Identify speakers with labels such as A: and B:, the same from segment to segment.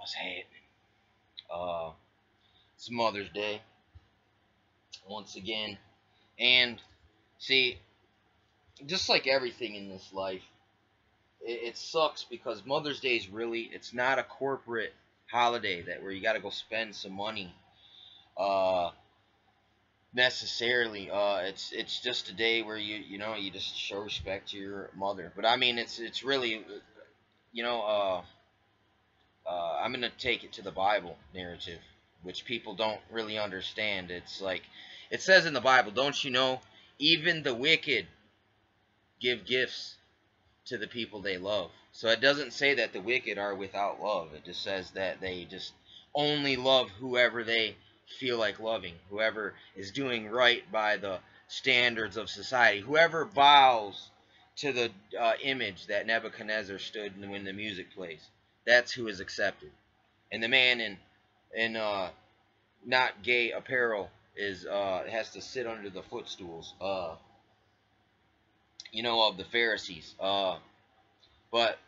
A: What's happening? Uh, it's Mother's Day once again, and see, just like everything in this life, it sucks because Mother's Day is it's not a corporate holiday that where you got to go spend some money. Uh, necessarily. It's just a day where you just show respect to your mother. But I mean, it's really, you know, I'm gonna take it to the Bible narrative, which people don't really understand. It's like it says in the Bible, don't you know? Even the wicked give gifts to the people they love. So it doesn't say that the wicked are without love. It just says that they just only love whoever they feel like loving, whoever is doing right by the standards of society, whoever bows to the image that Nebuchadnezzar stood in when the music plays. That's who is accepted. And the man in not gay apparel is has to sit under the footstools, of the Pharisees. But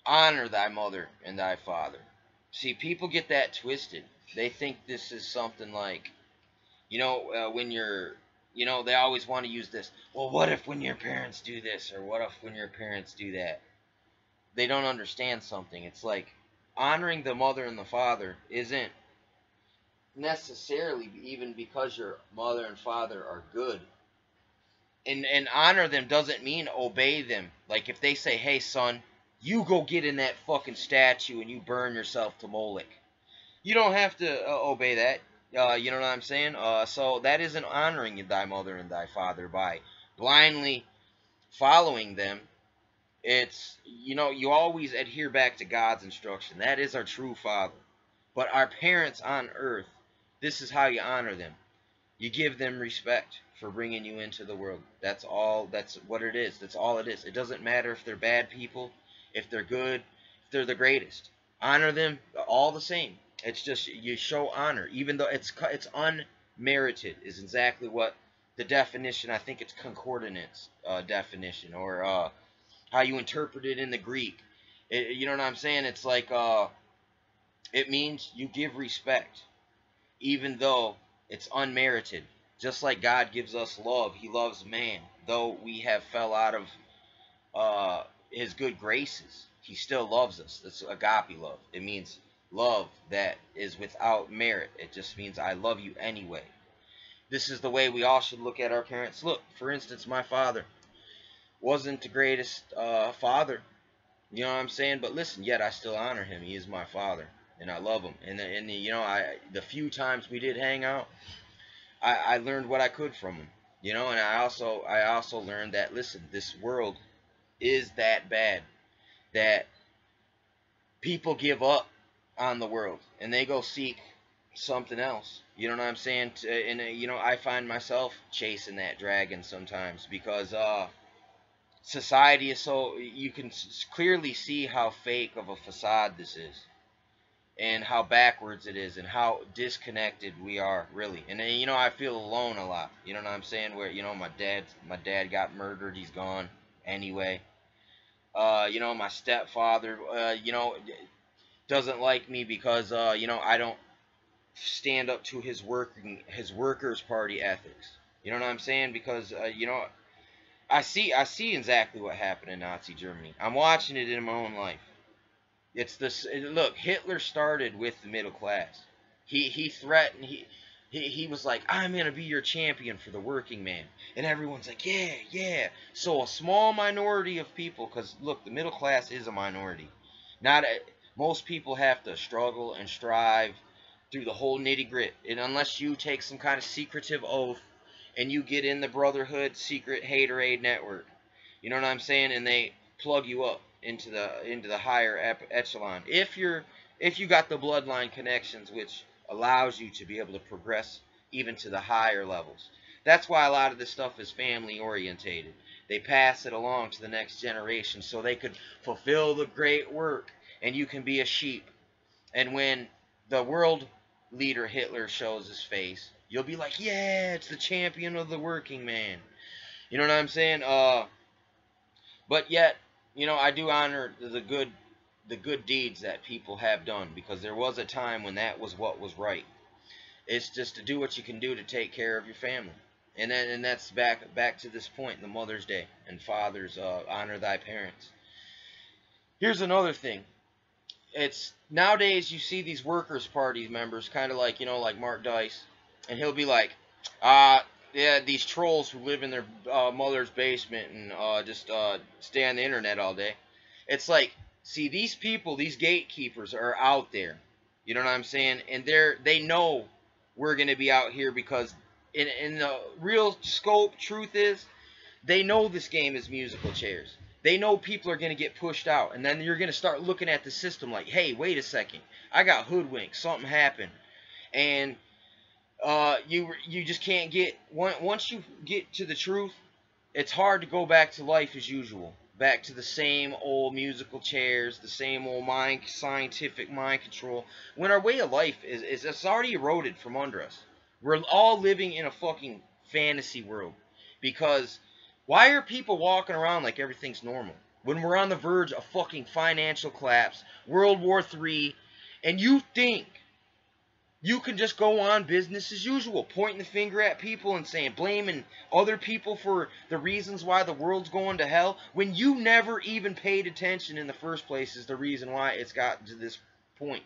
A: honor thy mother and thy father. See, people get that twisted. They think this is something like, when you're, they always want to use this. Well, what if when your parents do this, or what if when your parents do that? They don't understand something. It's like honoring the mother and the father isn't necessarily even because your mother and father are good. And honor them doesn't mean obey them. Like if they say, "Hey son, you go get in that fucking statue and you burn yourself to Moloch," you don't have to obey that. You know what I'm saying? So that isn't honoring thy mother and thy father by blindly following them. It's, you always adhere back to God's instruction. That is our true father. But our parents on earth, this is how you honor them. You give them respect for bringing you into the world. That's all. That's what it is. That's all it is. It doesn't matter if they're bad people, if they're good, if they're the greatest. Honor them all the same. It's just you show honor, even though it's unmerited. Is exactly what the definition. I think it's concordance definition, or how you interpret it in the Greek. You know what I'm saying? It's like it means you give respect even though it's unmerited. Just like God gives us love, He loves man. Though we have fell out of His good graces, He still loves us. That's agape love. It means love that is without merit. It just means I love you anyway. This is the way we all should look at our parents. Look, for instance, my father wasn't the greatest father. You know what I'm saying? But listen, yet I still honor him. He is my father, and I love him. And the few times we did hang out, I learned what I could from him. And I also learned that, listen, this world is that bad that people give up on the world and they go seek something else. You know what I'm saying? And I find myself chasing that dragon sometimes because society is so, you can clearly see how fake of a facade this is, and how backwards it is, and how disconnected we are, really. And I feel alone a lot. You know what I'm saying? Where my dad got murdered. He's gone anyway. My stepfather doesn't like me because I don't stand up to his workers party ethics. You know what I'm saying? Because I see exactly what happened in Nazi Germany. I'm watching it in my own life. It's this. Look, Hitler started with the middle class. He threatened. He was like, "I'm gonna be your champion for the working man," and everyone's like, "Yeah, yeah." So a small minority of people, because look, the middle class is a minority. Not most people have to struggle and strive through the whole nitty grit, and unless you take some kind of secretive oath and you get in the Brotherhood secret haterade network, you know what I'm saying, and they plug you up into the higher echelon. If you got the bloodline connections, which allows you to be able to progress even to the higher levels. That's why a lot of this stuff is family orientated. They pass it along to the next generation so they could fulfill the great work, and you can be a sheep. And when the world leader Hitler shows his face, you'll be like, yeah, it's the champion of the working man. You know what I'm saying? But yet, I do honor the good the good deeds that people have done, because there was a time when that was what was right. It's just to do what you can do to take care of your family. And that's back to this point, the Mother's Day and fathers, honor thy parents. Here's another thing. It's nowadays you see these workers' party members, kind of like, like Mark Dice, and he'll be like, yeah, these trolls who live in their mother's basement and just stay on the internet all day. It's like, see, these people, these gatekeepers are out there. You know what I'm saying? And they know we're gonna be out here because in the real scope, truth is, they know this game is musical chairs. They know people are going to get pushed out. And then you're going to start looking at the system like, hey, wait a second. I got hoodwinked. Something happened. And you just can't get... Once you get to the truth, it's hard to go back to life as usual. Back to the same old musical chairs, the same old scientific mind control. When our way of life is it's already eroded from under us. We're all living in a fucking fantasy world. Because... why are people walking around like everything's normal when we're on the verge of fucking financial collapse, World War III, and you think you can just go on business as usual, pointing the finger at people and saying, blaming other people for the reasons why the world's going to hell, when you never even paid attention in the first place is the reason why it's gotten to this point.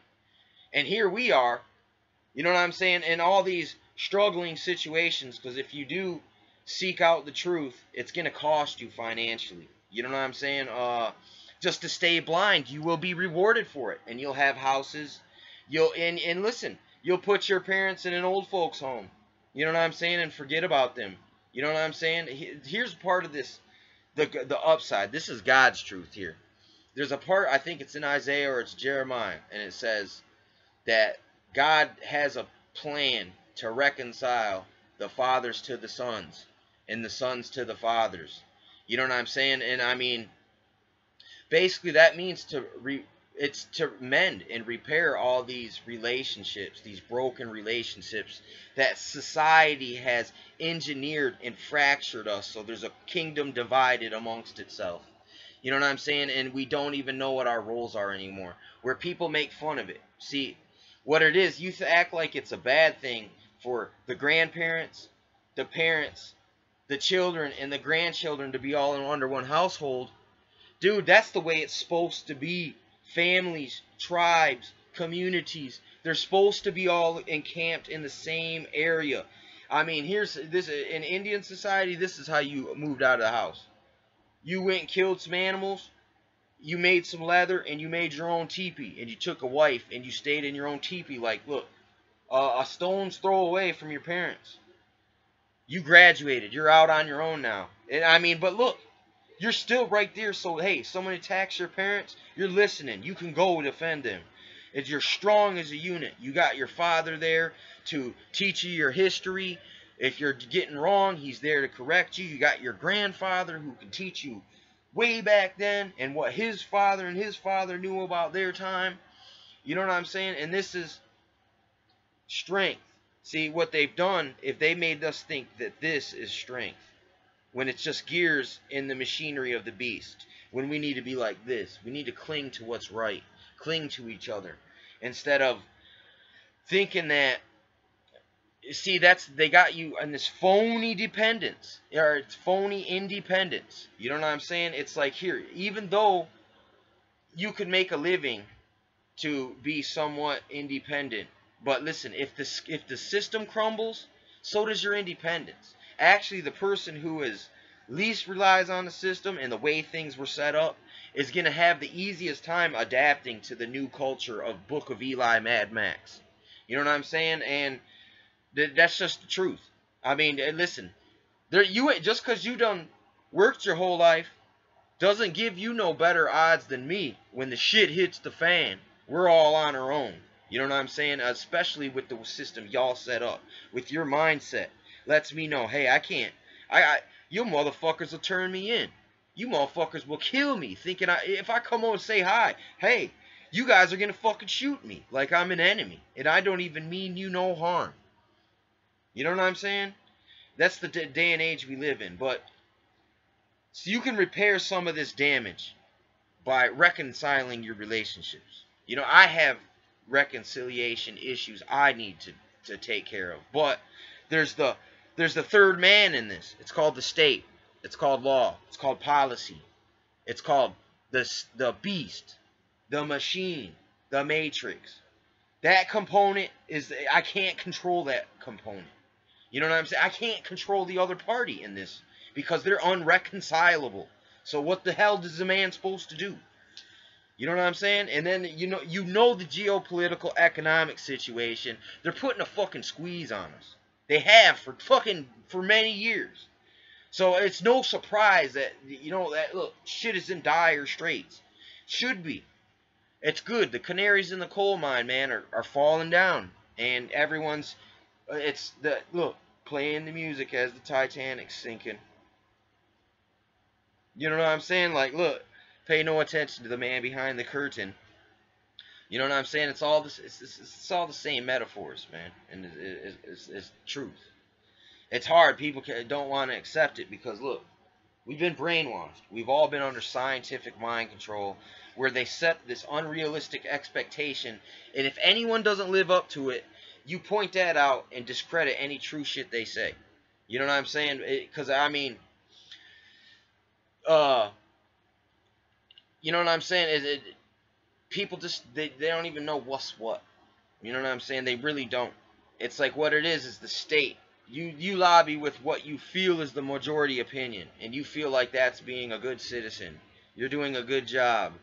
A: And here we are, you know what I'm saying, in all these struggling situations, because if you do seek out the truth, it's going to cost you financially. You know what I'm saying? Just to stay blind, you will be rewarded for it. And you'll have houses. And listen, you'll put your parents in an old folks home. You know what I'm saying? And forget about them. You know what I'm saying? Here's part of this, the upside. This is God's truth here. There's a part, I think it's in Isaiah or it's Jeremiah, and it says that God has a plan to reconcile the fathers to the sons, and the sons to the fathers. You know what I'm saying? And I mean, basically that means it's to mend and repair all these relationships, these broken relationships that society has engineered and fractured us, so there's a kingdom divided amongst itself. You know what I'm saying? And we don't even know what our roles are anymore, where people make fun of it. See, what it is, you act like it's a bad thing for the grandparents, the parents, the children, and the grandchildren to be all under one household. Dude, that's the way it's supposed to be. Families, tribes, communities, they're supposed to be all encamped in the same area. I mean, here's this in Indian society, this is how you moved out of the house. You went and killed some animals, you made some leather, and you made your own teepee, and you took a wife, and you stayed in your own teepee. Like, look, a stone's throw away from your parents. You graduated. You're out on your own now. And I mean, but look, you're still right there. So, hey, someone attacks your parents, you're listening. You can go defend them. If you're strong as a unit, you got your father there to teach you your history. If you're getting wrong, he's there to correct you. You got your grandfather who can teach you way back then and what his father and his father knew about their time. You know what I'm saying? And this is strength. See, what they've done, if they made us think that this is strength, when it's just gears in the machinery of the beast, when we need to be like this, we need to cling to what's right, cling to each other, instead of thinking that, see, they got you in this phony dependence, or it's phony independence. You know what I'm saying? It's like, here, even though you could make a living to be somewhat independent, but listen, if the system crumbles, so does your independence. Actually, the person who is least relies on the system and the way things were set up is going to have the easiest time adapting to the new culture of Book of Eli, Mad Max. You know what I'm saying? And that's just the truth. I mean, listen, just because you done worked your whole life doesn't give you no better odds than me. When the shit hits the fan, we're all on our own. You know what I'm saying? Especially with the system y'all set up. With your mindset. Lets me know, hey, I can't. You motherfuckers will turn me in. You motherfuckers will kill me. Thinking if I come over and say hi, hey, you guys are going to fucking shoot me. Like I'm an enemy. And I don't even mean you no harm. You know what I'm saying? That's the day and age we live in. But so you can repair some of this damage by reconciling your relationships. You know, I have reconciliation issues I need to take care of. But there's the third man in this. It's called the state. It's called law. It's called policy. It's called the beast, the machine, the matrix. That component is, I can't control that component. You know what I'm saying? I can't control the other party in this because they're unreconcilable. So what the hell is a man supposed to do? You know what I'm saying? And then you know the geopolitical economic situation. They're putting a fucking squeeze on us. They have for many years. So it's no surprise that that look, shit is in dire straits. Should be. It's good. The canaries in the coal mine, man, are falling down, and everyone's playing the music as the Titanic's sinking. You know what I'm saying? Like, look, pay no attention to the man behind the curtain. You know what I'm saying? It's all this. It's all the same metaphors, man, and it's truth. It's hard. People don't want to accept it because look, we've been brainwashed. We've all been under scientific mind control, where they set this unrealistic expectation, and if anyone doesn't live up to it, you point that out and discredit any true shit they say. You know what I'm saying? Because I mean, you know what I'm saying? People just they don't even know what's what. You know what I'm saying? They really don't. It's like what it is the state. You lobby with what you feel is the majority opinion, and you feel like that's being a good citizen. You're doing a good job.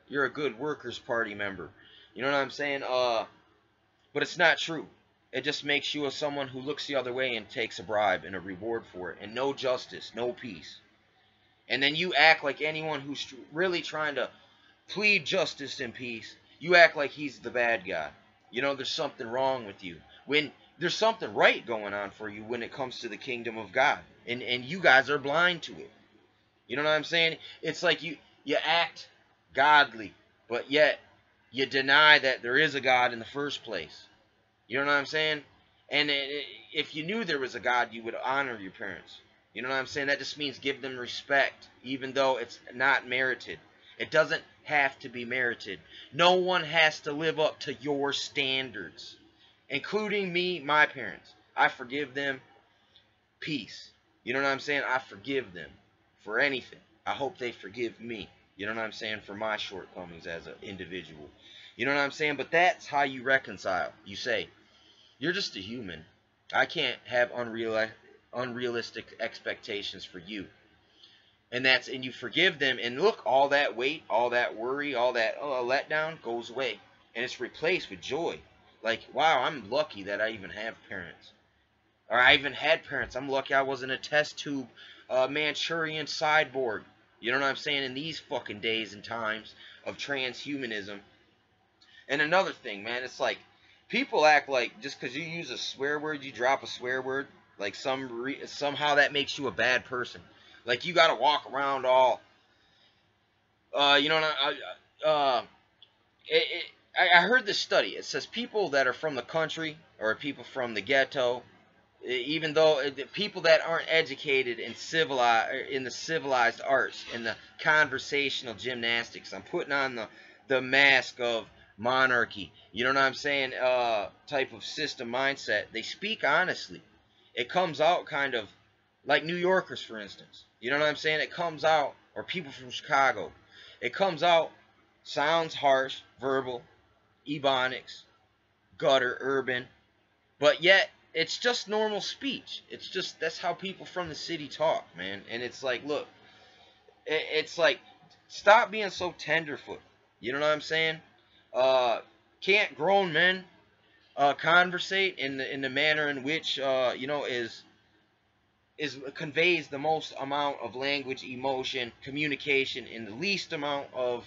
A: You're a good Workers' Party member. You know what I'm saying? But it's not true. It just makes you someone who looks the other way and takes a bribe and a reward for it, and no justice, no peace. And then you act like anyone who's really trying to plead justice and peace, you act like he's the bad guy. You know, there's something wrong with you. When there's something right going on for you when it comes to the kingdom of God. And you guys are blind to it. You know what I'm saying? It's like you act godly, but yet you deny that there is a God in the first place. You know what I'm saying? And if you knew there was a God, you would honor your parents. You know what I'm saying? That just means give them respect, even though it's not merited. It doesn't have to be merited. No one has to live up to your standards, including me, my parents. I forgive them. Peace. You know what I'm saying? I forgive them for anything. I hope they forgive me. You know what I'm saying? For my shortcomings as an individual. You know what I'm saying? But that's how you reconcile. You say, you're just a human. I can't have unrealistic expectations for you. And you forgive them, and look, all that weight, all that worry, all that letdown goes away, and it's replaced with joy. Like, wow, I'm lucky that I even have parents, or I even had parents. I'm lucky I wasn't a test tube Manchurian cyborg. You know what I'm saying? In these fucking days and times of transhumanism. And another thing, man, it's like people act like just because you use a swear word, you drop a swear word, like somehow that makes you a bad person. Like you gotta walk around all, you know. I heard this study. It says people that are from the country or people from the ghetto, even though people that aren't educated in the civilized arts, in the conversational gymnastics, I'm putting on the mask of monarchy. You know what I'm saying? Type of system mindset. They speak honestly. It comes out kind of like New Yorkers, for instance. You know what I'm saying? It comes out, or people from Chicago. It comes out, sounds harsh, verbal, ebonics, gutter, urban, but yet it's just normal speech. It's just, that's how people from the city talk, man. And it's like, look, it's like, stop being so tenderfoot. You know what I'm saying? Can't grown men conversate in the manner in which conveys the most amount of language, emotion, communication in the least amount of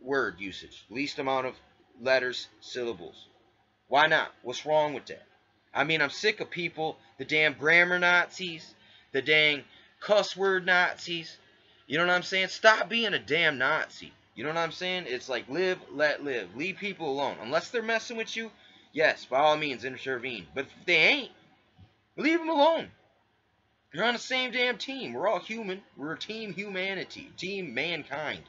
A: word usage, least amount of letters, syllables. Why not? What's wrong with that? I mean, I'm sick of people, the damn grammar Nazis, the dang cuss word Nazis. You know what I'm saying? Stop being a damn Nazi. You know what I'm saying? It's like live, let live. Leave people alone. Unless they're messing with you, yes, by all means, intervene. But if they ain't, leave them alone. You're on the same damn team. We're all human. We're a team humanity. Team mankind.